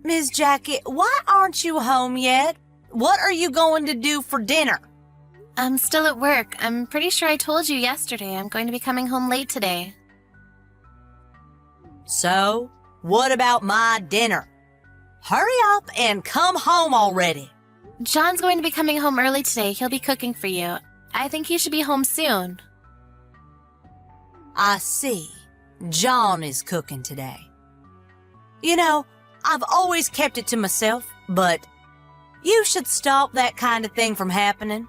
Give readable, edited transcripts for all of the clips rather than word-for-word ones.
Miss Jackie, why aren't you home yet? What are you going to do for dinner? I'm still at work. I'm pretty sure I told you yesterday I'm going to be coming home late today. So, what about my dinner? Hurry up and come home already. John's going to be coming home early today. He'll be cooking for you. I think he should be home soon. I see. John is cooking today. You know, I've always kept it to myself, but you should stop that kind of thing from happening.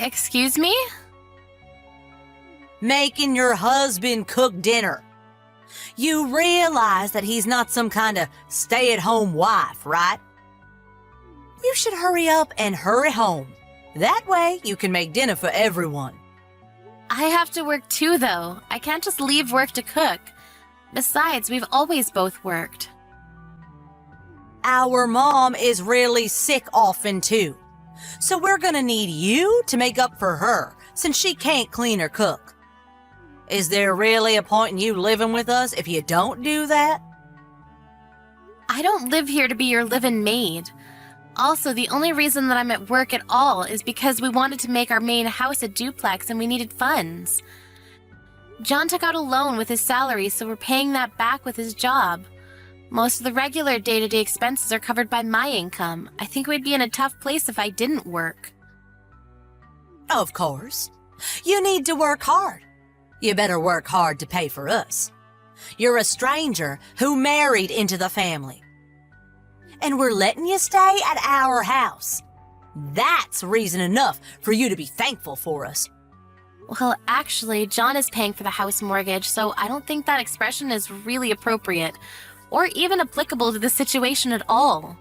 Excuse me? Making your husband cook dinner. You realize that he's not some kind of stay-at-home wife, right? You should hurry up and hurry home. That way you can make dinner for everyone. I have to work too, though. I can't just leave work to cook. Besides, we've always both worked. Our mom is really sick often too. So we're gonna need you to make up for her since she can't clean or cook. Is there really a point in you living with us if you don't do that? I don't live here to be your live-in maid. Also, the only reason that I'm at work at all is because we wanted to make our main house a duplex and we needed funds. John took out a loan with his salary, so we're paying that back with his job. Most of the regular day-to-day expenses are covered by my income. I think we'd be in a tough place if I didn't work. Of course. You need to work hard. You better work hard to pay for us. You're a stranger who married into the family. And we're letting you stay at our house. That's reason enough for you to be thankful for us. Well, actually, John is paying for the house mortgage, so I don't think that expression is really appropriate, or even applicable to the situation at all.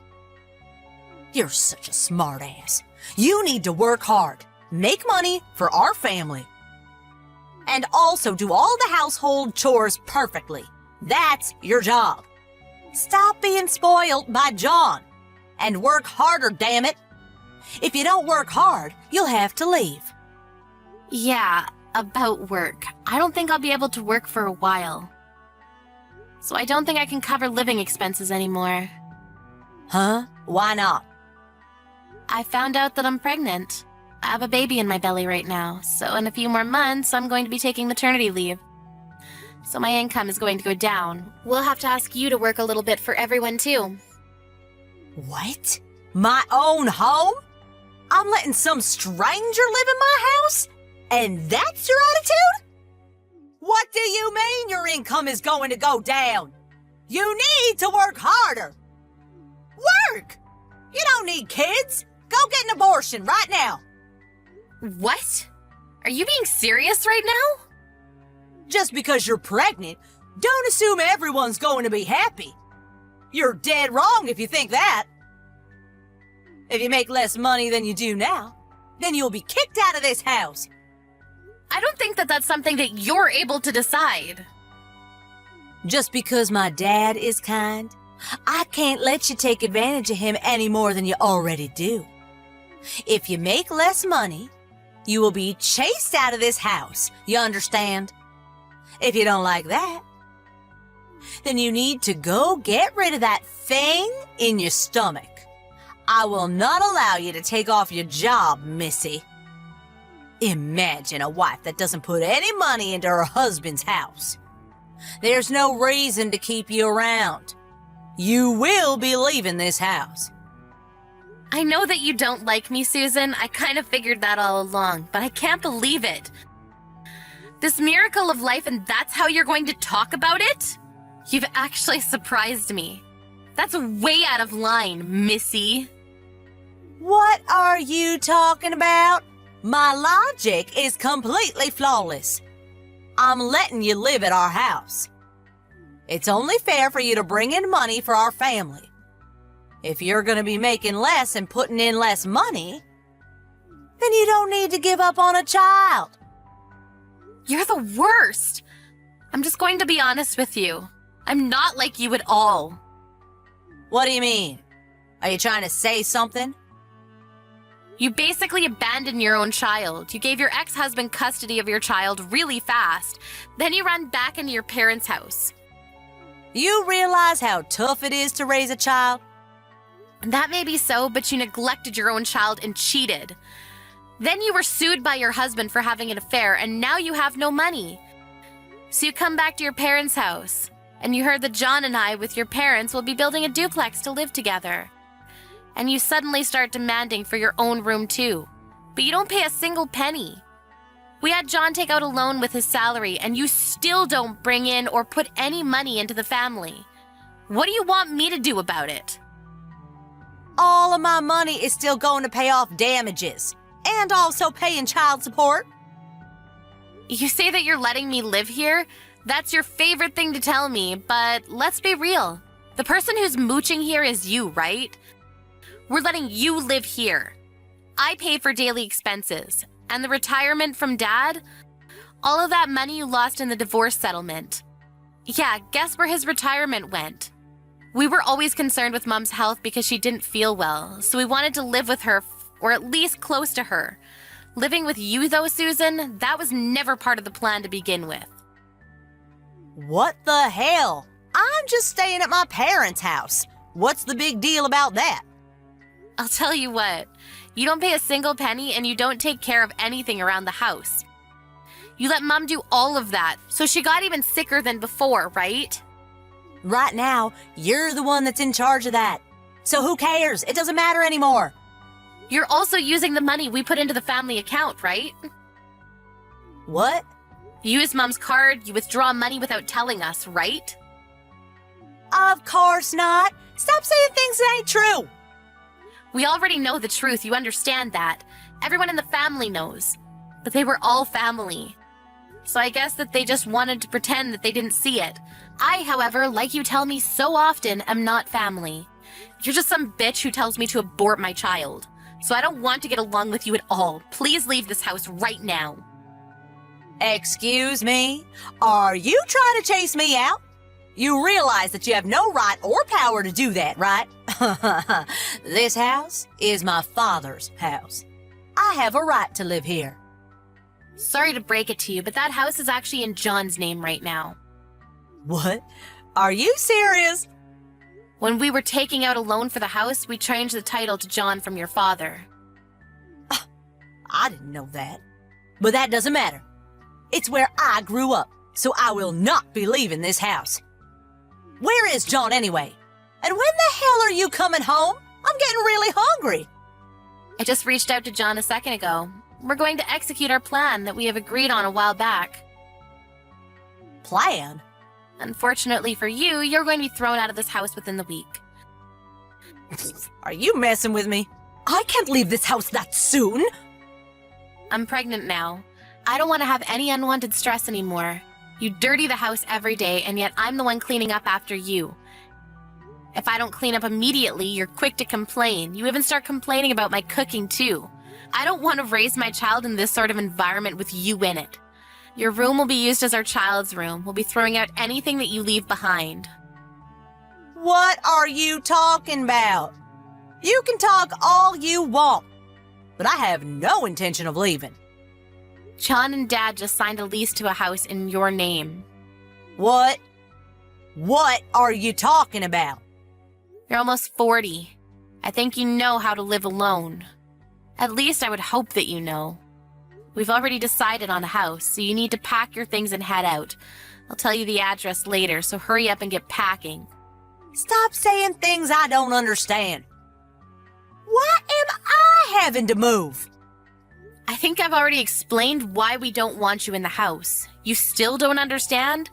You're such a smartass. You need to work hard, make money for our family, and also do all the household chores perfectly. That's your job. Stop being spoiled by John and work harder, damn it. If you don't work hard, you'll have to leave. Yeah, about work. I don't think I'll be able to work for a while. So I don't think I can cover living expenses anymore. Huh? Why not? I found out that I'm pregnant. I have a baby in my belly right now, so in a few more months, I'm going to be taking maternity leave. So my income is going to go down. We'll have to ask you to work a little bit for everyone, too. What? My own home? I'm letting some stranger live in my house? And that's your attitude? What do you mean your income is going to go down? You need to work harder. Work! You don't need kids. Go get an abortion right now. What? Are you being serious right now? Just because you're pregnant, don't assume everyone's going to be happy. You're dead wrong if you think that. If you make less money than you do now, then you'll be kicked out of this house. I don't think that that's something that you're able to decide. Just because my dad is kind, I can't let you take advantage of him any more than you already do. If you make less money, you will be chased out of this house, you understand? If you don't like that, then you need to go get rid of that thing in your stomach. I will not allow you to take off your job, Missy. Imagine a wife that doesn't put any money into her husband's house. There's no reason to keep you around. You will be leaving this house. I know that you don't like me, Susan. I kind of figured that all along, but I can't believe it. This miracle of life, and that's how you're going to talk about it? You've actually surprised me. That's way out of line, Missy. What are you talking about? My logic is completely flawless. I'm letting you live at our house. It's only fair for you to bring in money for our family. If you're going to be making less and putting in less money, then you don't need to give up on a child. You're the worst. I'm just going to be honest with you. I'm not like you at all. What do you mean? Are you trying to say something? You basically abandoned your own child. You gave your ex-husband custody of your child really fast. Then you ran back into your parents' house. You realize how tough it is to raise a child? That may be so, but you neglected your own child and cheated. Then you were sued by your husband for having an affair, and now you have no money. So you come back to your parents' house, and you heard that John and I, with your parents, will be building a duplex to live together. And you suddenly start demanding for your own room too. But you don't pay a single penny. We had John take out a loan with his salary, and you still don't bring in or put any money into the family. What do you want me to do about it? All of my money is still going to pay off damages, and also paying child support. You say that you're letting me live here? That's your favorite thing to tell me, but let's be real. The person who's mooching here is you, right? We're letting you live here. I pay for daily expenses, and the retirement from Dad? All of that money you lost in the divorce settlement. Yeah, guess where his retirement went? We were always concerned with Mom's health because she didn't feel well, so we wanted to live with her, or at least close to her. Living with you, though, Susan, that was never part of the plan to begin with. What the hell? I'm just staying at my parents' house. What's the big deal about that? I'll tell you what, you don't pay a single penny and you don't take care of anything around the house. You let Mom do all of that, so she got even sicker than before, right? Right now, you're the one that's in charge of that. So who cares? It doesn't matter anymore. You're also using the money we put into the family account, right? What? You use Mom's card, you withdraw money without telling us, right? Of course not. Stop saying things that ain't true. We already know the truth, you understand that. Everyone in the family knows. But they were all family. So I guess that they just wanted to pretend that they didn't see it. I, however, like you tell me so often, am not family. You're just some bitch who tells me to abort my child. So I don't want to get along with you at all. Please leave this house right now. Excuse me? Are you trying to chase me out? You realize that you have no right or power to do that, right? This house is my father's house. I have a right to live here. Sorry to break it to you, but that house is actually in John's name right now. What? Are you serious? When we were taking out a loan for the house, we changed the title to John from your father. I didn't know that. But that doesn't matter. It's where I grew up, so I will not be leaving this house. Where is John anyway? And when the hell are you coming home? I'm getting really hungry. I just reached out to John a second ago. We're going to execute our plan that we have agreed on a while back. Plan? Unfortunately for you, you're going to be thrown out of this house within the week. Are you messing with me? I can't leave this house that soon. I'm pregnant now. I don't want to have any unwanted stress anymore. You dirty the house every day, and yet I'm the one cleaning up after you. If I don't clean up immediately, you're quick to complain. You even start complaining about my cooking, too. I don't want to raise my child in this sort of environment with you in it. Your room will be used as our child's room. We'll be throwing out anything that you leave behind. What are you talking about? You can talk all you want, but I have no intention of leaving. John and Dad just signed a lease to a house in your name. What? What are you talking about? You're almost 40. I think you know how to live alone. At least I would hope that you know. We've already decided on a house, so you need to pack your things and head out. I'll tell you the address later, so hurry up and get packing. Stop saying things I don't understand. Why am I having to move? I think I've already explained why we don't want you in the house. You still don't understand?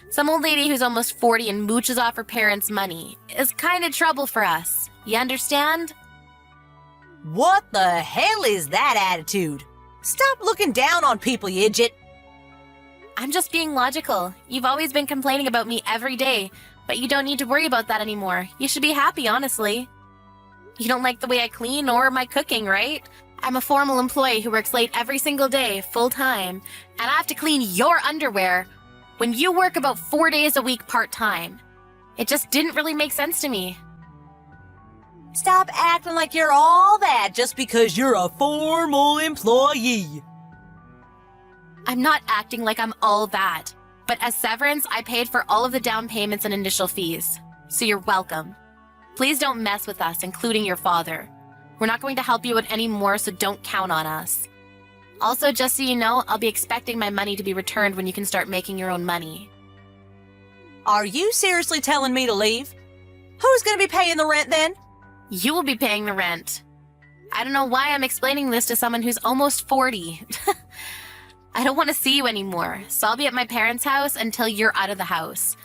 Some old lady who's almost 40 and mooches off her parents' money is kind of trouble for us. You understand? What the hell is that attitude? Stop looking down on people, you idiot. I'm just being logical. You've always been complaining about me every day, but you don't need to worry about that anymore. You should be happy, honestly. You don't like the way I clean or my cooking, right? I'm a formal employee who works late every single day, full-time, and I have to clean your underwear when you work about 4 days a week part-time. It just didn't really make sense to me. Stop acting like you're all that just because you're a formal employee. I'm not acting like I'm all that. But as severance, I paid for all of the down payments and initial fees. So you're welcome. Please don't mess with us, including your father. We're not going to help you out anymore, so don't count on us. Also, just so you know, I'll be expecting my money to be returned when you can start making your own money. Are you seriously telling me to leave? Who's gonna be paying the rent then? You will be paying the rent. I don't know why I'm explaining this to someone who's almost 40. I don't want to see you anymore, so I'll be at my parents' house until you're out of the house.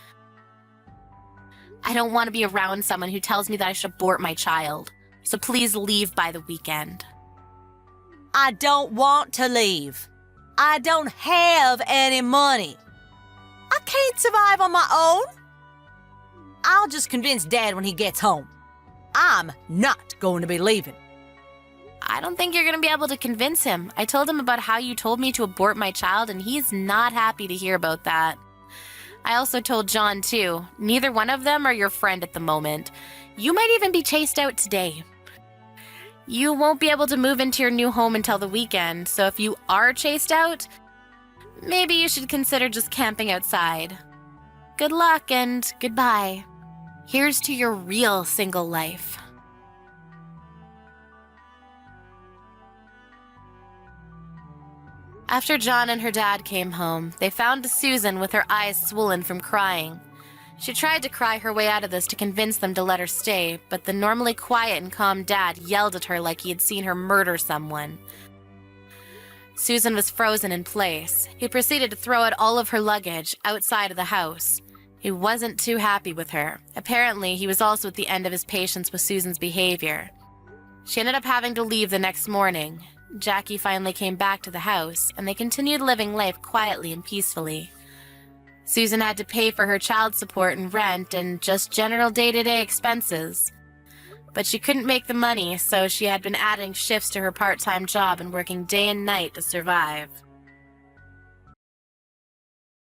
I don't want to be around someone who tells me that I should abort my child, so please leave by the weekend. I don't want to leave. I don't have any money. I can't survive on my own. I'll just convince Dad when he gets home. I'm not going to be leaving. I don't think you're going to be able to convince him. I told him about how you told me to abort my child, and he's not happy to hear about that. I also told John, too. Neither one of them are your friend at the moment. You might even be chased out today. You won't be able to move into your new home until the weekend, so if you are chased out, maybe you should consider just camping outside. Good luck and goodbye. Here's to your real single life. After John and her dad came home, they found Susan with her eyes swollen from crying. She tried to cry her way out of this to convince them to let her stay, but the normally quiet and calm dad yelled at her like he had seen her murder someone. Susan was frozen in place. He proceeded to throw out all of her luggage outside of the house. He wasn't too happy with her. Apparently, he was also at the end of his patience with Susan's behavior. She ended up having to leave the next morning. Jackie finally came back to the house, and they continued living life quietly and peacefully. Susan had to pay for her child support and rent and just general day-to-day expenses. But she couldn't make the money, so she had been adding shifts to her part-time job and working day and night to survive.